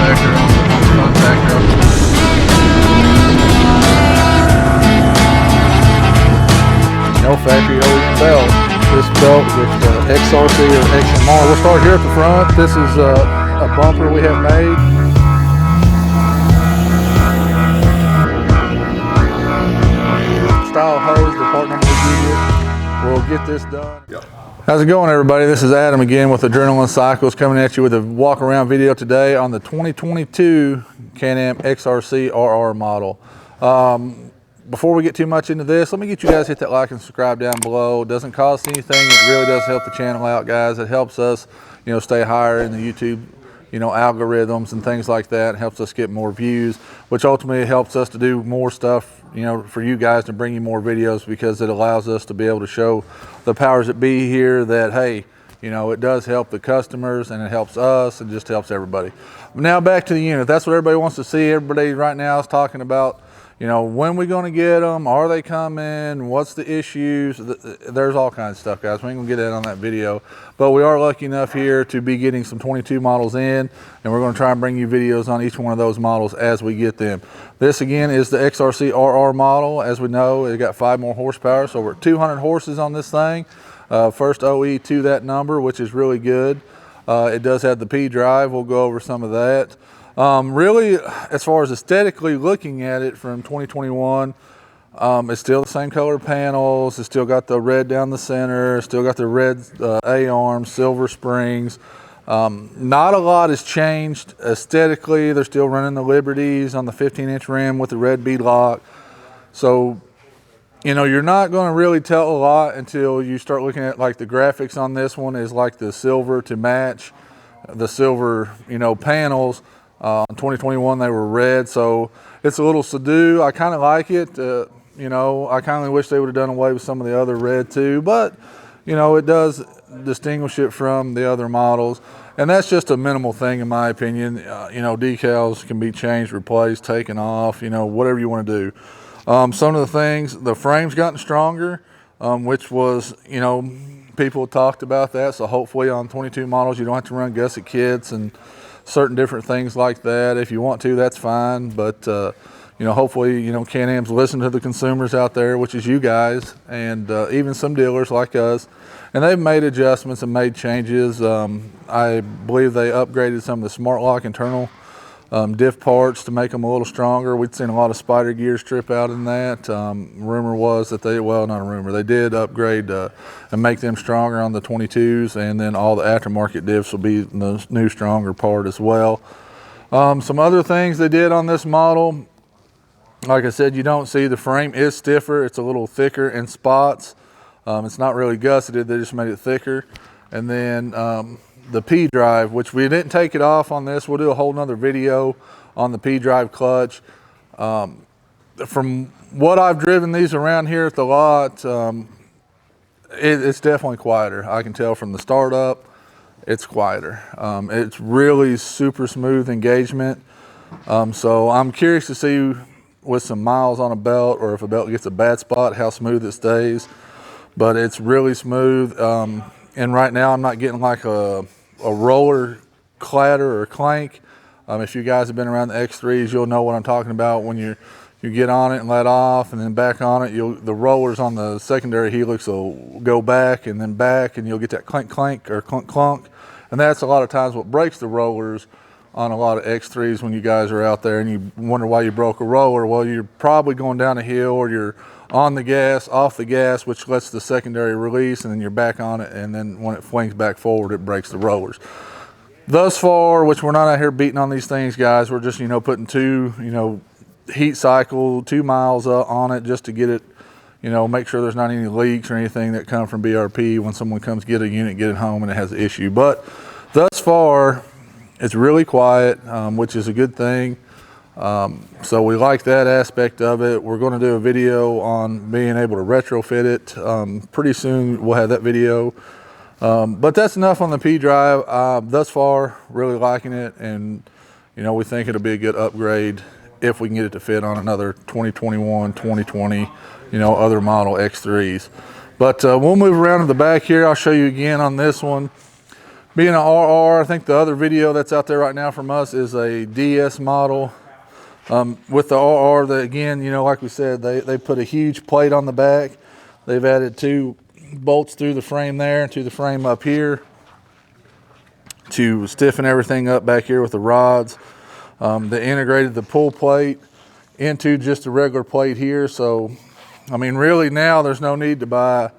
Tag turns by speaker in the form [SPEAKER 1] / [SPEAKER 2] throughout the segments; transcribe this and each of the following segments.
[SPEAKER 1] contactor on the contactor. No factory OEM belt. This belt with XRC or XMR. We'll start here at the front. This is a bumper we have made. Style hose, the part number we give you. We'll get this done. Yep. How's it going, everybody? This is Adam again with Adrenaline Cycles, coming at you with a walk around video today on the 2022 Can-Am XRC RR model. Before we get too much into this, let me get you guys to hit that like and subscribe down below. It doesn't cost anything. It really does help the channel out, guys. It helps us, stay higher in the YouTube, algorithms and things like that. It helps us get more views, which ultimately helps us to do more stuff, for you guys, to bring you more videos, because it allows us to be able to show the powers that be here that, hey, it does help the customers and it helps us and just helps everybody. Now back to the unit. That's what everybody wants to see. Everybody right now is talking about, when we going to get them? Are they coming? What's the issues? There's all kinds of stuff, guys. We ain't gonna get that on that video, but we are lucky enough here to be getting some 22 models in, and we're gonna try and bring you videos on each one of those models as we get them. This again is the XRC RR model. As we know, it got 5 more horsepower, so we're at 200 horses on this thing. First OE to that number, which is really good. It does have the P drive. We'll go over some of that. Really, as far as aesthetically looking at it from 2021, it's still the same color panels. It's still got the red down the center. It's still got the red A-arms, silver springs. Not a lot has changed aesthetically. They're still running the Liberties on the 15-inch rim with the red beadlock. So, you're not going to really tell a lot until you start looking at like the graphics on this one is like the silver to match the silver, panels. In 2021 they were red, so it's a little subdued. I kind of like it. I kind of wish they would have done away with some of the other red too, but it does distinguish it from the other models, and that's just a minimal thing in my opinion. Decals can be changed, replaced, taken off, whatever you want to do. Some of the things, the frame's gotten stronger, which was, people talked about that, so hopefully on 22 models you don't have to run gusset kits and certain different things like that. If you want to, that's fine, but hopefully Can-Am's listen to the consumers out there, which is you guys, and even some dealers like us, and they've made adjustments and made changes. I believe they upgraded some of the smart lock internal diff parts to make them a little stronger. We'd seen a lot of spider gears trip out in that. Rumor was that not a rumor, they did upgrade and make them stronger on the 22s, and then all the aftermarket diffs will be the new stronger part as well. Some other things they did on this model, like I said, you don't see the frame is stiffer. It's a little thicker in spots. It's not really gusseted, they just made it thicker. And then the P drive, which we didn't take it off on this. We'll do a whole nother video on the P drive clutch. From what I've driven these around here at the lot, it's definitely quieter. I can tell from the startup, it's quieter. It's really super smooth engagement. So I'm curious to see with some miles on a belt, or if a belt gets a bad spot, how smooth it stays. But it's really smooth. And right now I'm not getting like a roller clatter or clank. If you guys have been around the X3s, you'll know what I'm talking about. When you get on it and let off and then back on it, the rollers on the secondary helix will go back and then back, and you'll get that clank clank or clunk clunk. And that's a lot of times what breaks the rollers on a lot of X3s when you guys are out there and you wonder why you broke a roller. Well, you're probably going down a hill, or you're on the gas, off the gas, which lets the secondary release, and then you're back on it, and then when it flings back forward, it breaks the rollers. Thus far, which we're not out here beating on these things, guys, we're just, putting 2, heat cycle, 2 miles on it just to get it, make sure there's not any leaks or anything that come from BRP when someone comes get a unit, get it home and it has an issue. But thus far, it's really quiet, which is a good thing. So we like that aspect of it. We're going to do a video on being able to retrofit it. Pretty soon we'll have that video. But that's enough on the P drive. Thus far, really liking it, and we think it'll be a good upgrade if we can get it to fit on another 2021, 2020, other model X3s. But we'll move around to the back here. I'll show you again on this one. being an RR, I think the other video that's out there right now from us is a DS model. With the RR, again, you know, like we said, they put a huge plate on the back. They've added 2 bolts through the frame there and to the frame up here to stiffen everything up back here with the rods. They integrated the pull plate into just a regular plate here. So, I mean, really now there's no need to buy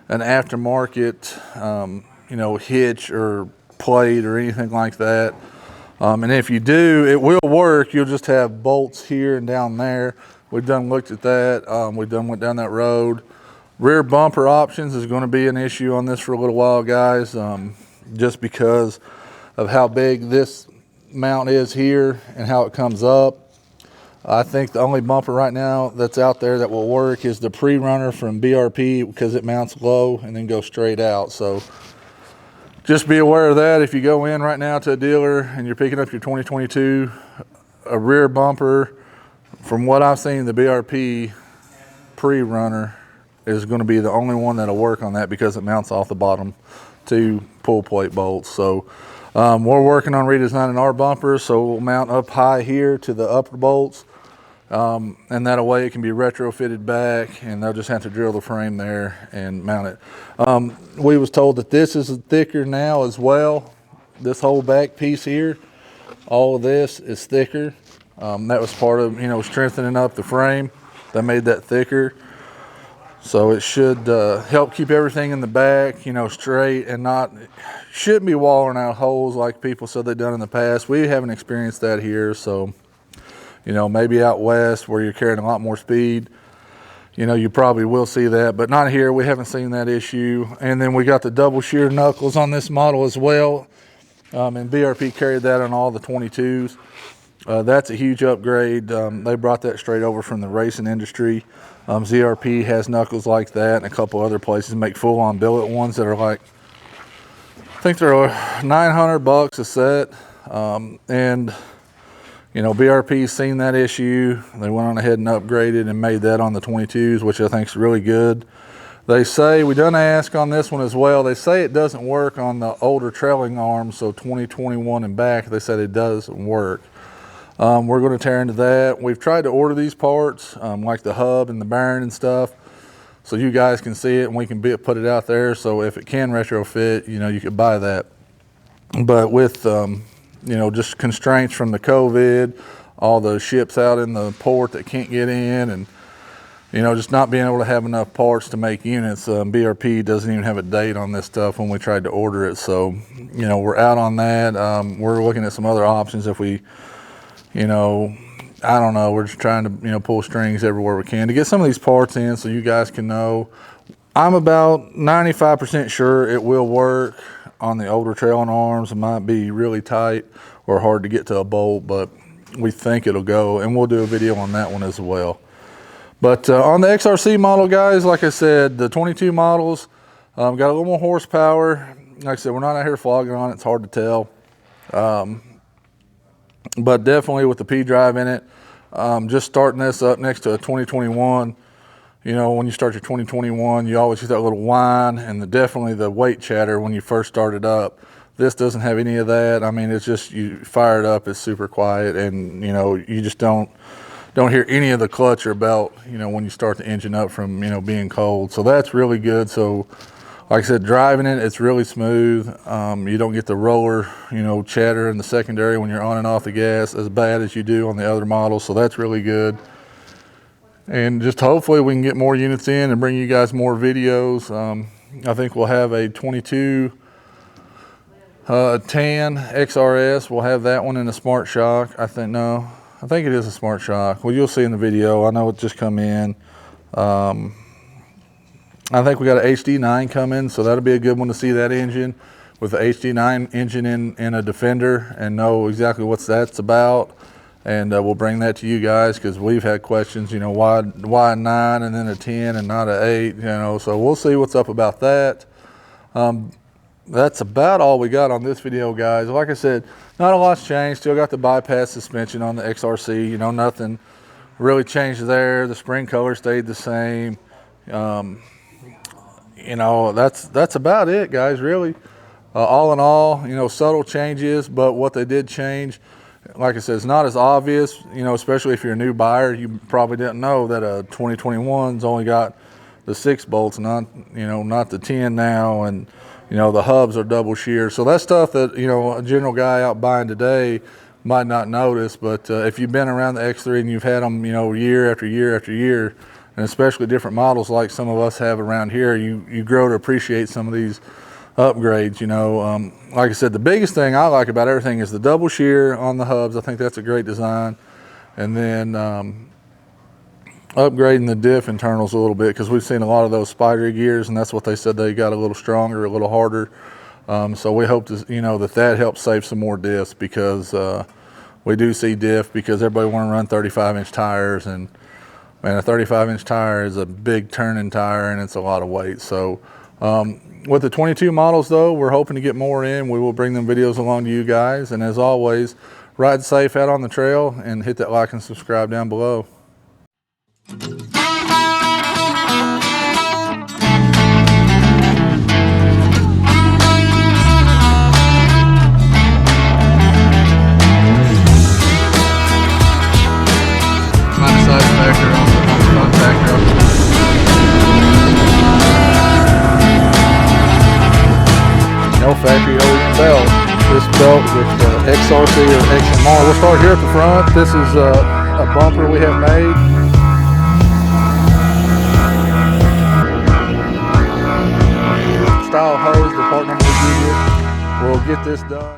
[SPEAKER 1] an aftermarket, you know, hitch or plate or anything like that. And if you do, it will work. You'll just have bolts here and down there. We've done looked at that. We've done went down that road. Rear bumper options is going to be an issue on this for a little while, guys, just because of how big this mount is here and how it comes up. I think the only bumper right now that's out there that will work is the pre-runner from BRP, because it mounts low and then goes straight out. So just be aware of that. If you go in right now to a dealer and you're picking up your 2022, a rear bumper, from what I've seen, the BRP pre-runner is going to be the only one that'll work on that, because it mounts off the bottom 2 pull plate bolts. So we're working on redesigning our bumpers, so we'll mount up high here to the upper bolts, and that way it can be retrofitted back, and they'll just have to drill the frame there and mount it. We was told that this is thicker now as well. This whole back piece here, all of this is thicker. That was part of, you know, strengthening up the frame. They made that thicker. So it should help keep everything in the back, you know, straight, and shouldn't be walling out holes like people said they've done in the past. We haven't experienced that here. So, you know, maybe out west where you're carrying a lot more speed, you know, you probably will see that, but not here. We haven't seen that issue. And then we got the double shear knuckles on this model as well. And BRP carried that on all the 22s. That's a huge upgrade. They brought that straight over from the racing industry. ZRP has knuckles like that, and a couple other places make full-on billet ones that are like, I think they're $900 a set. And you know, BRP's seen that issue. They went on ahead and upgraded and made that on the 22s, which I think is really good. They say, we done ask on this one as well, they say it doesn't work on the older trailing arms, so 2021 and back. They said it doesn't work. We're going to tear into that. We've tried to order these parts, like the hub and the bearing and stuff, so you guys can see it and we can put it out there. So if it can retrofit, you know, you could buy that. But with, you know, just constraints from the COVID, all the ships out in the port that can't get in, and, you know, just not being able to have enough parts to make units. BRP doesn't even have a date on this stuff when we tried to order it. So, you know, we're out on that. We're looking at some other options if we, you know, I don't know. We're just trying to, you know, pull strings everywhere we can to get some of these parts in so you guys can know. I'm about 95% sure it will work on the older trailing arms. It might be really tight or hard to get to a bolt, but we think it'll go, and we'll do a video on that one as well. But on the XRC model, guys, like I said, the 22 models got a little more horsepower. Like I said, we're not out here flogging on it. It's hard to tell. But definitely with the P drive in it, just starting this up next to a 2021, you know, when you start your 2021, you always get that little whine and definitely the weight chatter when you first start it up. This doesn't have any of that. I mean, it's just, you fire it up, it's super quiet, and, you know, you just don't hear any of the clutch or belt, you know, when you start the engine up from, you know, being cold. So that's really good. So like I said, driving it, it's really smooth. You don't get the roller, you know, chatter in the secondary when you're on and off the gas as bad as you do on the other models. So that's really good. And just hopefully we can get more units in and bring you guys more videos. I think we'll have a 22 tan XRS. We'll have that one in a Smart Shock. I think it is a Smart Shock. Well, you'll see in the video. I know it just come in. I think we got an HD9 coming, so that'll be a good one to see that engine with the HD9 engine in a Defender and know exactly what that's about. And we'll bring that to you guys, because we've had questions, you know, why a 9 and then a 10 and not an 8, you know, so we'll see what's up about that. That's about all we got on this video, guys. Like I said, not a lot's changed. Still got the bypass suspension on the XRC, you know, nothing really changed there. The spring color stayed the same. You know, that's about it, guys, really. All in all, you know, subtle changes, but what they did change, like I said, it's not as obvious, you know, especially if you're a new buyer. You probably didn't know that a 2021's only got the 6 bolts, not the 10 now, and you know, the hubs are double shear. So that's stuff that, you know, a general guy out buying today might not notice, but if you've been around the X3 and you've had them, you know, year after year after year, and especially different models like some of us have around here, you grow to appreciate some of these upgrades. You know, like I said, the biggest thing I like about everything is the double shear on the hubs. I think that's a great design. And then upgrading the diff internals a little bit, because we've seen a lot of those spider gears, and that's what they said they got a little stronger, a little harder. So we hope to, you know, that helps save some more diffs, because we do see diff because everybody want to run 35-inch tires, and man, a 35-inch tire is a big turning tire and it's a lot of weight. So with the 22 models though, we're hoping to get more in. We will bring them videos along to you guys, and as always, ride safe out on the trail and hit that like and subscribe down below. No factory OEM belt. This belt with XRC or XMR. We'll start here at the front. This is a bumper we have made. Style hose, the part number we give you. We'll get this done.